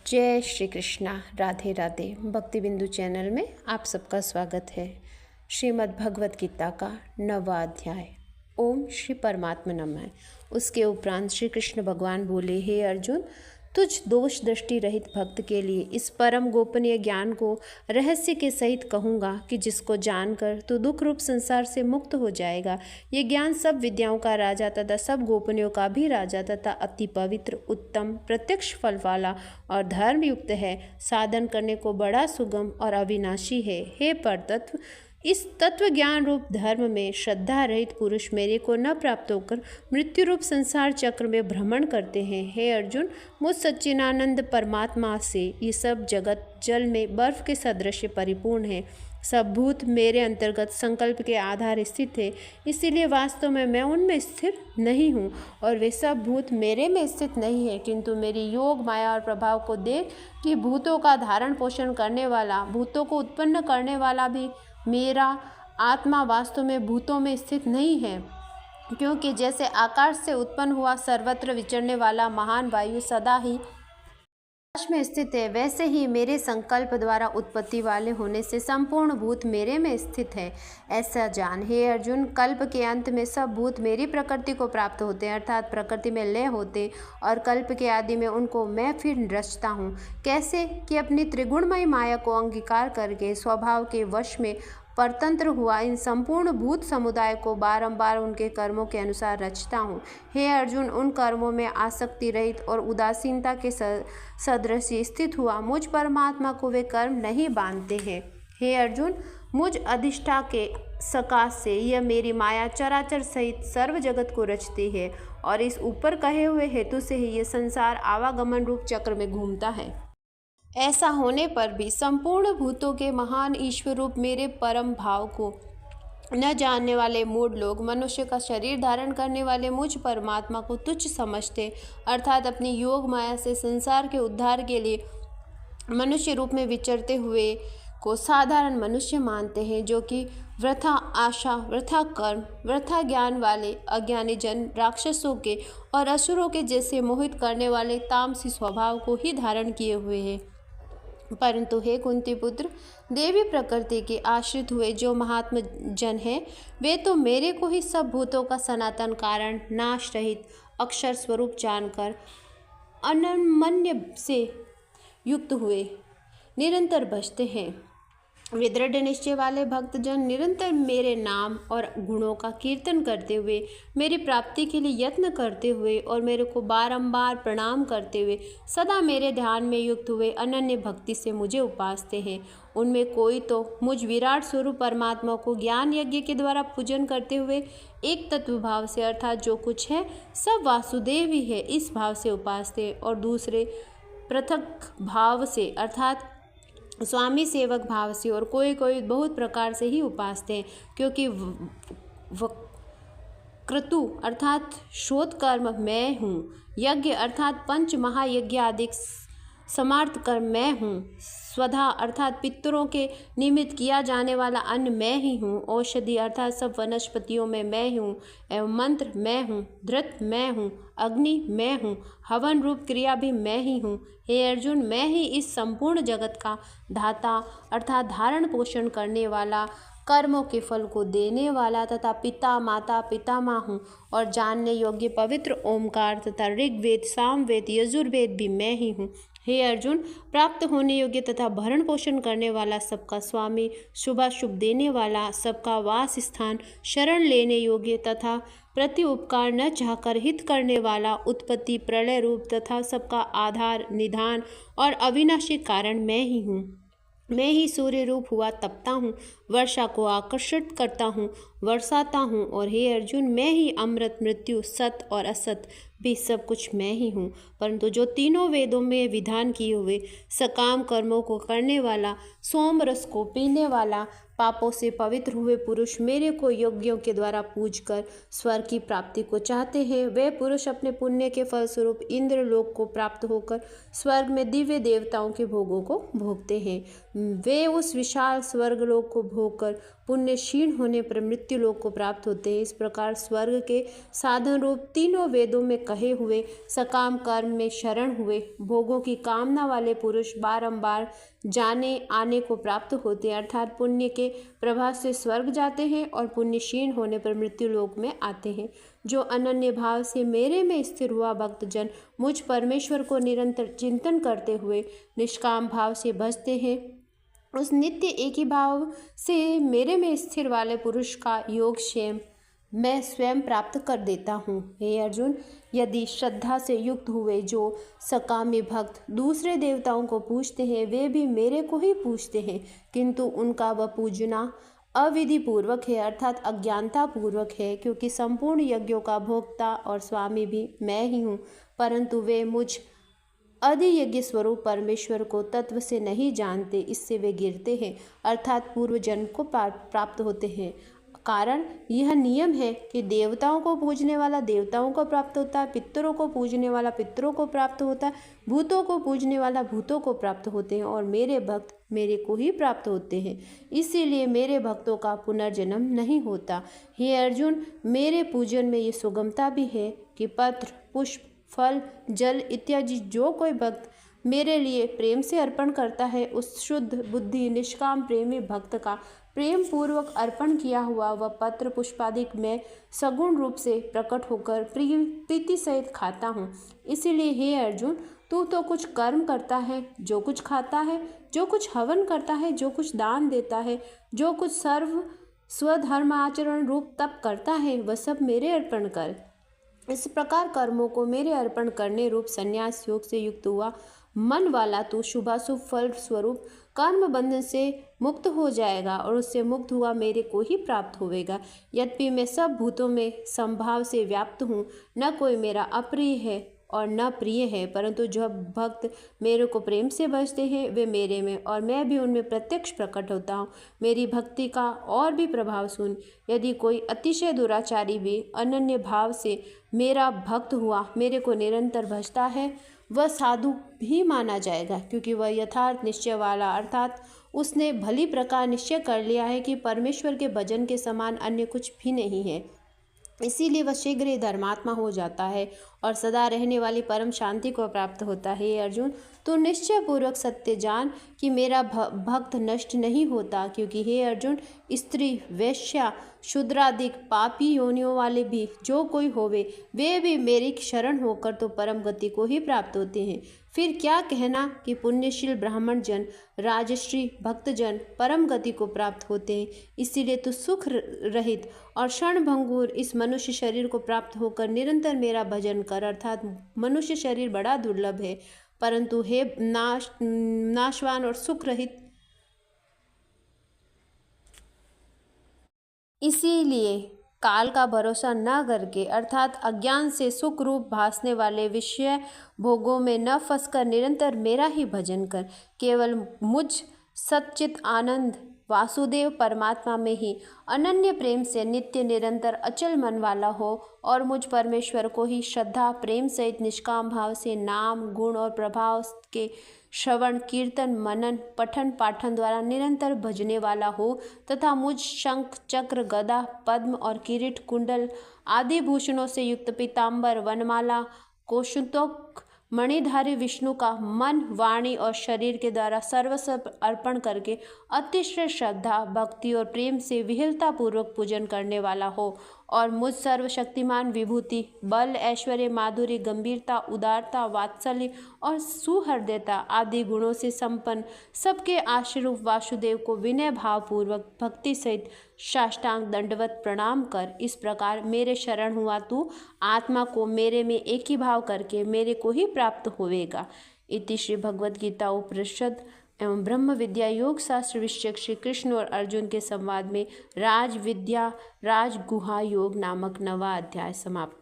जय श्री कृष्णा। राधे राधे। भक्ति बिंदु चैनल में आप सबका स्वागत है। श्रीमद् भगवत गीता का 9वां अध्याय। ओम श्री परमात्मा नमः। उसके उपरांत श्री कृष्ण भगवान बोले, हे अर्जुन, तुझ दोष दृष्टि रहित भक्त के लिए इस परम गोपनीय ज्ञान को रहस्य के सहित कहूँगा कि जिसको जानकर तू दुख रूप संसार से मुक्त हो जाएगा। ये ज्ञान सब विद्याओं का राजा तथा सब गोपनीयों का भी राजा तथा अति पवित्र, उत्तम, प्रत्यक्ष फल वाला और धर्मयुक्त है। साधन करने को बड़ा सुगम और अविनाशी है। हे परतत्व, इस तत्व ज्ञान रूप धर्म में श्रद्धा रहित पुरुष मेरे को न प्राप्त होकर मृत्यु रूप संसार चक्र में भ्रमण करते हैं। हे अर्जुन, मुझ सच्चिदानंद परमात्मा से ये सब जगत जल में बर्फ के सदृश परिपूर्ण है। सब भूत मेरे अंतर्गत संकल्प के आधार स्थित है, इसीलिए वास्तव में मैं उनमें स्थिर नहीं हूँ और वे सब भूत मेरे में स्थित नहीं है, किंतु मेरी योग माया और प्रभाव को देख कि भूतों का धारण पोषण करने वाला, भूतों को उत्पन्न करने वाला भी मेरा आत्मा वास्तव में भूतों में स्थित नहीं है, क्योंकि जैसे आकाश से उत्पन्न हुआ सर्वत्र विचरने वाला महान वायु सदा ही आकाश में स्थित है, वैसे ही मेरे संकल्प द्वारा उत्पत्ति वाले होने से संपूर्ण भूत मेरे में स्थित है। ऐसा जान हे अर्जुन, कल्प के अंत में सब भूत मेरी प्रकृति को प्राप्त होते हैं, अर्थात प्रकृति में लय होते, और कल्प के आदि में उनको मैं फिर रचता हूँ। कैसे कि अपनी त्रिगुणमयी माया को अंगीकार करके स्वभाव के वश में परतंत्र हुआ इन संपूर्ण भूत समुदाय को बारंबार उनके कर्मों के अनुसार रचता हूँ। हे अर्जुन, उन कर्मों में आसक्ति रहित और उदासीनता के सदृश स्थित हुआ मुझ परमात्मा को वे कर्म नहीं बांधते हैं। हे अर्जुन, मुझ अधिष्ठा के सकाश से यह मेरी माया चराचर सहित सर्व जगत को रचती है, और इस ऊपर कहे हुए हेतु से ही यह संसार आवागमन रूप चक्र में घूमता है। ऐसा होने पर भी संपूर्ण भूतों के महान ईश्वर रूप मेरे परम भाव को न जानने वाले मूढ़ लोग मनुष्य का शरीर धारण करने वाले मुझ परमात्मा को तुच्छ समझते, अर्थात अपनी योग माया से संसार के उद्धार के लिए मनुष्य रूप में विचरते हुए को साधारण मनुष्य मानते हैं, जो कि वृथा आशा, वृथा कर्म, वृथा ज्ञान वाले अज्ञानी जन राक्षसों के और असुरों के जैसे मोहित करने वाले तामसी स्वभाव को ही धारण किए हुए हैं। परंतु हे कुंती पुत्र, देवी प्रकृति के आश्रित हुए जो महात्मा जन हैं, वे तो मेरे को ही सब भूतों का सनातन कारण, नाश रहित अक्षर स्वरूप जानकर अनन्य से युक्त हुए निरंतर भजते हैं। वे दृढ़ निश्चय वाले भक्तजन निरंतर मेरे नाम और गुणों का कीर्तन करते हुए, मेरी प्राप्ति के लिए यत्न करते हुए और मेरे को बारंबार प्रणाम करते हुए सदा मेरे ध्यान में युक्त हुए अनन्य भक्ति से मुझे उपासते हैं। उनमें कोई तो मुझ विराट स्वरूप परमात्मा को ज्ञान यज्ञ के द्वारा पूजन करते हुए एक तत्व भाव से, अर्थात जो कुछ है सब वासुदेव ही है, इस भाव से उपासते हैं, और दूसरे पृथक भाव से, अर्थात स्वामी सेवक भाव से, और कोई कोई बहुत प्रकार से ही उपासते हैं, क्योंकि क्रतु अर्थात शोध कर्म मैं हूँ, यज्ञ अर्थात पंच महायज्ञ आदि समार्थ कर्म मैं हूँ, स्वधा अर्थात पितरों के निमित्त किया जाने वाला अन्न मैं ही हूँ, औषधि अर्थात सब वनस्पतियों में मैं हूँ, एवं मंत्र मैं हूँ, धृत मैं हूँ, अग्नि मैं हूँ, हवन रूप क्रिया भी मैं ही हूँ। हे अर्जुन, मैं ही इस संपूर्ण जगत का धाता अर्थात धारण पोषण करने वाला, कर्मों के फल को देने वाला तथा पिता माता पितामह हूँ, और जानने योग्य पवित्र ओमकार तथा ऋग्वेद, सामवेद, यजुर्वेद भी मैं ही हूँ। हे अर्जुन, प्राप्त होने योग्य तथा भरण पोषण करने वाला, सबका स्वामी, शुभाशुभ देने वाला, सबका वास स्थान, शरण लेने योग्य तथा प्रति उपकार न चाहकर हित करने वाला, उत्पत्ति प्रलय रूप तथा सबका आधार, निधान और अविनाशी कारण मैं ही हूँ। मैं ही सूर्य रूप हुआ तपता हूँ, वर्षा को आकर्षित करता हूँ, वर्षाता हूँ, और हे अर्जुन, मैं ही अमृत, मृत्यु, सत और असत भी सब कुछ मैं ही हूँ। परंतु जो तीनों वेदों में विधान किए हुए सकाम कर्मों को करने वाला, सोम रस को पीने वाला, पापों से पवित्र हुए पुरुष मेरे को यज्ञों के द्वारा पूजकर स्वर्ग की प्राप्ति को चाहते हैं, वे पुरुष अपने पुण्य के फलस्वरूप इंद्र लोक को प्राप्त होकर स्वर्ग में दिव्य देवताओं के भोगों को भोगते हैं। वे उस विशाल स्वर्ग लोक को भोगकर पुण्य क्षीण होने पर मृत्यु लोक को प्राप्त होते हैं। इस प्रकार स्वर्ग के साधन रूप तीनों वेदों में कहे हुए सकाम कर्म में शरण हुए भोगों की कामना वाले पुरुष बारंबार जाने आने को प्राप्त होते हैं, अर्थात पुण्य के प्रभाव से स्वर्ग जाते हैं और पुण्य क्षीण होने पर मृत्यु लोक में आते हैं। जो अनन्य भाव से मेरे में स्थिर हुआ भक्तजन मुझ परमेश्वर को निरंतर चिंतन करते हुए निष्काम भाव से भजते हैं, उस नित्य एक ही भाव से मेरे में स्थिर वाले पुरुष का योगक्षेम मैं स्वयं प्राप्त कर देता हूँ। हे अर्जुन, यदि श्रद्धा से युक्त हुए जो सकामी भक्त दूसरे देवताओं को पूजते हैं वे भी मेरे को ही पूजते हैं, किंतु उनका वह पूजना अविधि पूर्वक है, अर्थात अज्ञानता पूर्वक है, क्योंकि संपूर्ण यज्ञों का भोक्ता और स्वामी भी मैं ही हूँ, परंतु वे मुझ अधियज्ञ स्वरूप परमेश्वर को तत्व से नहीं जानते, इससे वे गिरते हैं, अर्थात पूर्व जन्म को प्राप्त होते हैं। कारण यह नियम है कि देवताओं को पूजने वाला देवताओं को प्राप्त होता है, पितरों को पूजने वाला पितरों को प्राप्त होता है, भूतों को पूजने वाला भूतों को प्राप्त होते हैं, और मेरे भक्त मेरे को ही प्राप्त होते हैं। इसीलिए मेरे भक्तों का पुनर्जन्म नहीं होता। हे अर्जुन, मेरे पूजन में ये सुगमता भी है कि पत्र, पुष्प, फल, जल इत्यादि जो कोई भक्त मेरे लिए प्रेम से अर्पण करता है, उस शुद्ध बुद्धि निष्काम प्रेमी भक्त का प्रेम पूर्वक अर्पण किया हुआ वह पत्र पुष्पादिक मैं सगुण रूप से प्रकट होकर प्रीति सहित खाता हूँ। इसीलिए हे अर्जुन, तू तो कुछ कर्म करता है, जो कुछ खाता है, जो कुछ हवन करता है, जो कुछ दान देता है, जो कुछ सर्व स्वधर्म आचरण रूप तप करता है, वह सब मेरे अर्पण कर। इस प्रकार कर्मों को मेरे अर्पण करने रूप संन्यास योग से युक्त हुआ मन वाला तू शुभाशुभ फल स्वरूप कर्म बंधन से मुक्त हो जाएगा और उससे मुक्त हुआ मेरे को ही प्राप्त होवेगा। यद्यपि मैं सब भूतों में संभाव से व्याप्त हूँ, न कोई मेरा अप्रिय है और न प्रिय है, परंतु जो भक्त मेरे को प्रेम से भजते हैं वे मेरे में और मैं भी उनमें प्रत्यक्ष प्रकट होता हूँ। मेरी भक्ति का और भी प्रभाव सुन। यदि कोई अतिशय दुराचारी भी अनन्य भाव से मेरा भक्त हुआ मेरे को निरंतर भजता है, वह साधु भी माना जाएगा, क्योंकि वह यथार्थ निश्चय वाला, अर्थात उसने भली प्रकार निश्चय कर लिया है कि परमेश्वर के भजन के समान अन्य कुछ भी नहीं है। इसीलिए वह शीघ्र ही धर्मात्मा हो जाता है और सदा रहने वाली परम शांति को प्राप्त होता है। हे अर्जुन, तू निश्चय पूर्वक सत्य जान कि मेरा भक्त नष्ट नहीं होता, क्योंकि हे अर्जुन, स्त्री, वेश्या, शूद्रादिक पापी योनियों वाले भी जो कोई होवे वे भी मेरी शरण होकर तो परम गति को ही प्राप्त होते हैं। फिर क्या कहना कि पुण्यशील ब्राह्मण जन, राजश्री भक्तजन परम गति को प्राप्त होते हैं। इसीलिए तू सुख रहित और क्षणभंगुर इस मनुष्य शरीर को प्राप्त होकर निरंतर मेरा भजन कर, अर्थात मनुष्य शरीर बड़ा दुर्लभ है, परंतु हे नाशवान और सुख रहित, इसीलिए काल का भरोसा न करके, अर्थात अज्ञान से सुख रूप भासने वाले विषय भोगों में न फंसकर निरंतर मेरा ही भजन कर। केवल मुझ सच्चित आनंद वासुदेव परमात्मा में ही अनन्य प्रेम से नित्य निरंतर अचल मन वाला हो और मुझ परमेश्वर को ही श्रद्धा प्रेम सहित निष्काम भाव से नाम गुण और प्रभाव के श्रवण कीर्तन मनन पठन पाठन द्वारा निरंतर भजने वाला हो, तथा मुझ शंख चक्र गदा पद्म और किरीट कुंडल आदि भूषणों से युक्त पीताम्बर वनमाला कौशुतोक मणिधारी विष्णु का मन वाणी और शरीर के द्वारा सर्वस्व अर्पण करके अतिशय श्रद्धा भक्ति और प्रेम से विहलता पूर्वक पूजन करने वाला हो और मुझ सर्वशक्तिमान विभूति बल ऐश्वर्य माधुर्य गंभीरता उदारता वात्सल्य और सुहृदयता आदि गुणों से संपन्न सबके आश्रूप वासुदेव को विनय भाव पूर्वक भक्ति सहित साष्टांग दंडवत प्रणाम कर। इस प्रकार मेरे शरण हुआ तू आत्मा को मेरे में एक ही भाव करके मेरे को ही प्राप्त होवेगा। इति श्री भगवद गीता उपनिषद एवं ब्रह्म विद्या योग शास्त्र विषयक श्री कृष्ण और अर्जुन के संवाद में राज विद्या राज गुहा योग नामक 9वां अध्याय समाप्त।